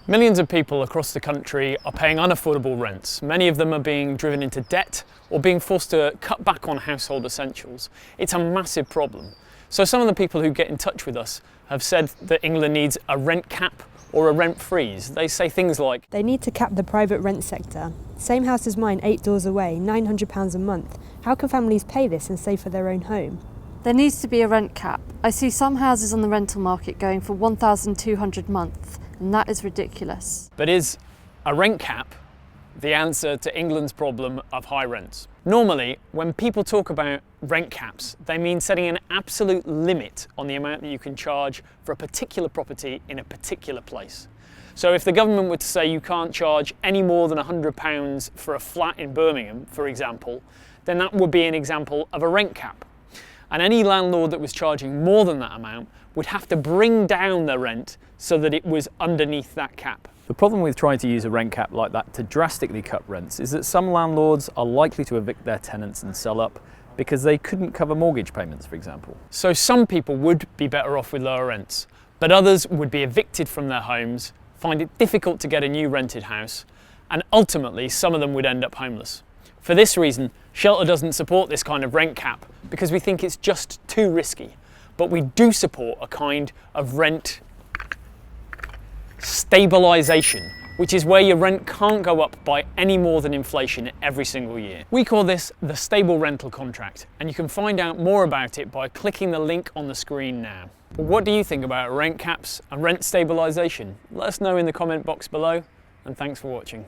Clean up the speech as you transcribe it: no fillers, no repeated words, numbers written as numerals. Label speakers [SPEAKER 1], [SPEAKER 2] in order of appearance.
[SPEAKER 1] Millions of people across the country are paying unaffordable rents. Many of them are being driven into debt or being forced to cut back on household essentials. It's a massive problem. So some of the people who get in touch with us have said that England needs a rent cap or a rent freeze. They say things like,
[SPEAKER 2] they need to cap the private rent sector. Same house as mine, 8 doors away, £900 a month. How can families pay this and save for their own home?
[SPEAKER 3] There needs to be a rent cap. I see some houses on the rental market going for £1,200 a month, and that is ridiculous.
[SPEAKER 1] But is a rent cap the answer to England's problem of high rents? Normally, when people talk about rent caps, they mean setting an absolute limit on the amount that you can charge for a particular property in a particular place. So if the government were to say you can't charge any more than £100 for a flat in Birmingham, for example, then that would be an example of a rent cap. And any landlord that was charging more than that amount would have to bring down their rent so that it was underneath that cap.
[SPEAKER 4] The problem with trying to use a rent cap like that to drastically cut rents is that some landlords are likely to evict their tenants and sell up because they couldn't cover mortgage payments, for example.
[SPEAKER 1] So some people would be better off with lower rents, but others would be evicted from their homes, find it difficult to get a new rented house, and ultimately some of them would end up homeless. For this reason, Shelter doesn't support this kind of rent cap because we think it's just too risky, but we do support a kind of rent stabilisation, which is where your rent can't go up by any more than inflation every single year. We call this the stable rental contract, and you can find out more about it by clicking the link on the screen now. But what do you think about rent caps and rent stabilisation? Let us know in the comment box below, and thanks for watching.